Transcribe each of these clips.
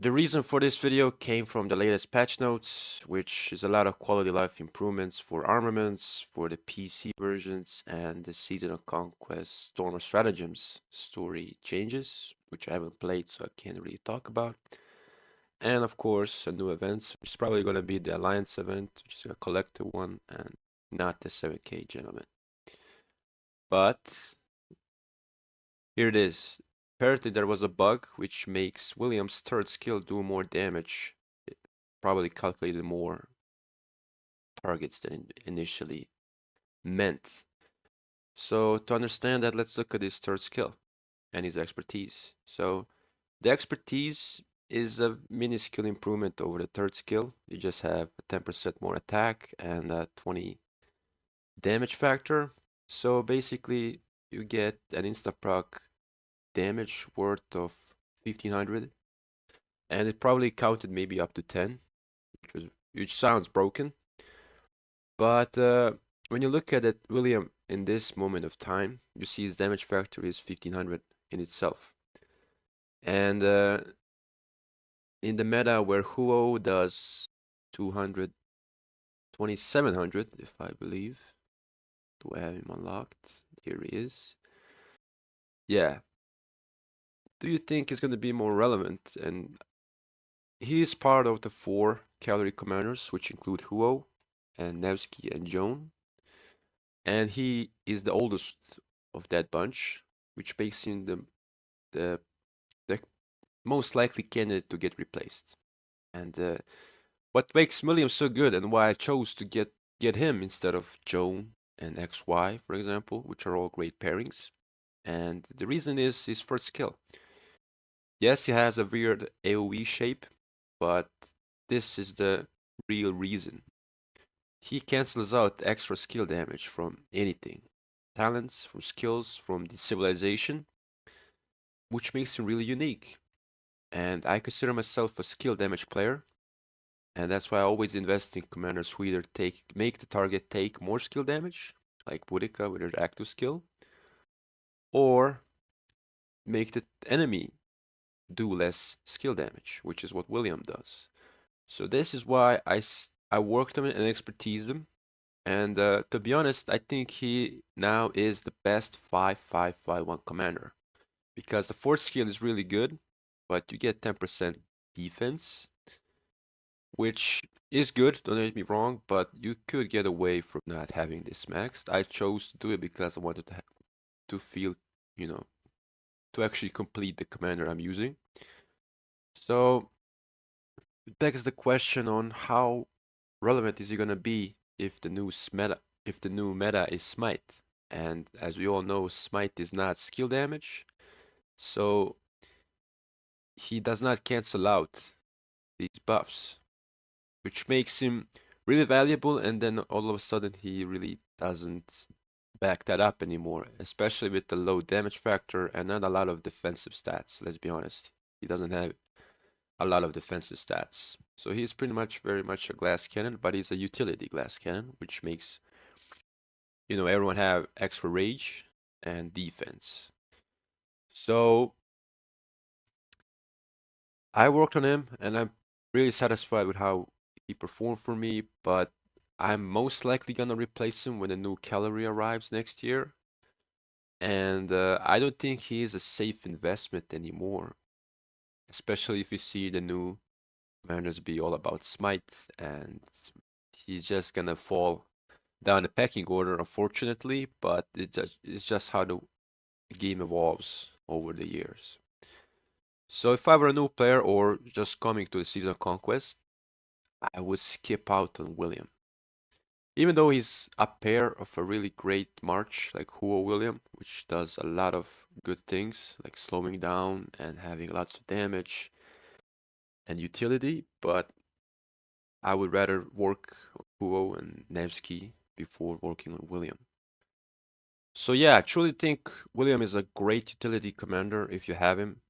The reason for this video came from the latest patch notes, which is a lot of quality life improvements for armaments, for the PC versions, and the Season of Conquest Storm of Stratagems story changes, which I haven't played, so I can't really talk about. And of course, a new event, which is probably going to be the Alliance event, which is a collector one, and not the 7K gentlemen. But here it is. Apparently, there was a bug which makes William's third skill do more damage. It probably calculated more targets than initially meant. So, to understand that, let's look at his third skill and his expertise. So, the expertise is a minuscule improvement over the third skill. You just have a 10% more attack and a 20 damage factor. So, basically, you get an insta proc damage worth of 1500, and it probably counted maybe up to 10, which sounds broken. But when you look at it, William, in this moment of time, you see his damage factor is 1500 in itself. And in the meta where Huo does 200, 2700, if I believe, do I have him unlocked? Here he is. Yeah. Do you think it's going to be more relevant? And he is part of the 4 cavalry commanders, which include Huo and Nevsky and Joan. And he is the oldest of that bunch, which makes him the, the most likely candidate to get replaced. And what makes William so good, and why I chose to get him instead of Joan and XY, for example, which are all great pairings. And the reason is his first skill. Yes, he has a weird AoE shape, but this is the real reason. He cancels out extra skill damage from anything. Talents, from skills, from the civilization, which makes him really unique. And I consider myself a skill damage player, and that's why I always invest in commanders who either make the target take more skill damage, like Boudica with her active skill, or make the enemy do less skill damage, which is what William does. So this is why I worked on it and expertise him. And to be honest, I think he now is the best 5-5-5-1 commander because the fourth skill is really good, but you get 10% defense, which is good, don't get me wrong, but you could get away from not having this maxed. I chose to do it because I wanted to feel, you know, to actually complete the commander I'm using. So it begs the question on how relevant is he gonna be if the new meta is Smite. And as we all know, Smite is not skill damage, so he does not cancel out these buffs, which makes him really valuable. And then all of a sudden, he really doesn't back that up anymore, especially with the low damage factor and not a lot of defensive stats. Let's be honest, he doesn't have a lot of defensive stats. So he's pretty much very much a glass cannon, but he's a utility glass cannon, which makes, everyone have extra rage and defense. So I worked on him and I'm really satisfied with how he performed for me, but I'm most likely gonna replace him when the new cavalry arrives next year. And I don't think he is a safe investment anymore, especially if you see the new commanders be all about smite, and he's just gonna fall down the pecking order, unfortunately. But it's just how the game evolves over the years. So if I were a new player or just coming to the Season of Conquest, I would skip out on William. Even though he's a pair of a really great March like Huo William, which does a lot of good things like slowing down and having lots of damage and utility, but I would rather work on Huo and Nevsky before working on William. So yeah, I truly think William is a great utility commander if you have him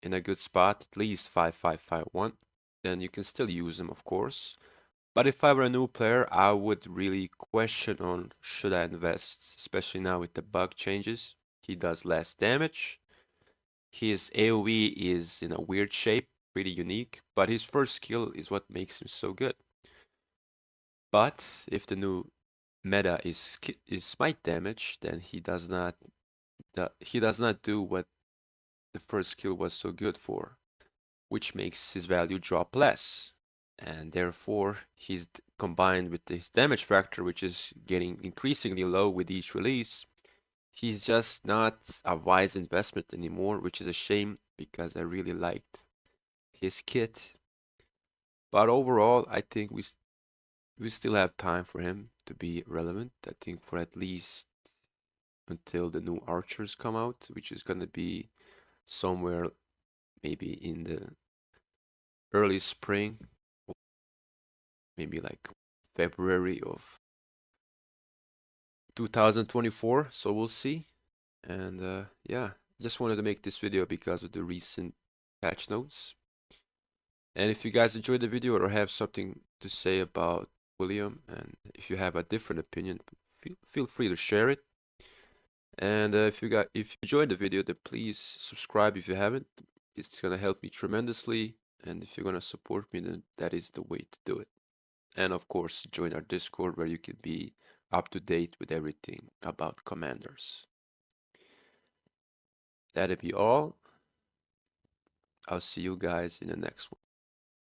in a good spot, at least 5-5-5-1. Then you can still use him, of course. But if I were a new player, I would really question on should I invest, especially now with the bug changes. He does less damage. His AoE is in a weird shape, pretty unique, but his first skill is what makes him so good. But if the new meta is smite damage, then he does not do what the first skill was so good for, which makes his value drop less. And therefore, he's combined with his damage factor, which is getting increasingly low with each release. He's just not a wise investment anymore, which is a shame because I really liked his kit. But overall, I think we still have time for him to be relevant. I think for at least until the new archers come out, which is gonna be somewhere maybe in the early spring, or maybe like February of 2024. So we'll see. And yeah, just wanted to make this video because of the recent patch notes. And if you guys enjoyed the video or have something to say about William, and if you have a different opinion, feel free to share it. And if you enjoyed the video, then please subscribe if you haven't. It's gonna help me tremendously. And if you're gonna support me, then that is the way to do it. And of course, join our Discord where you can be up to date with everything about Commanders. That'll be all. I'll see you guys in the next one.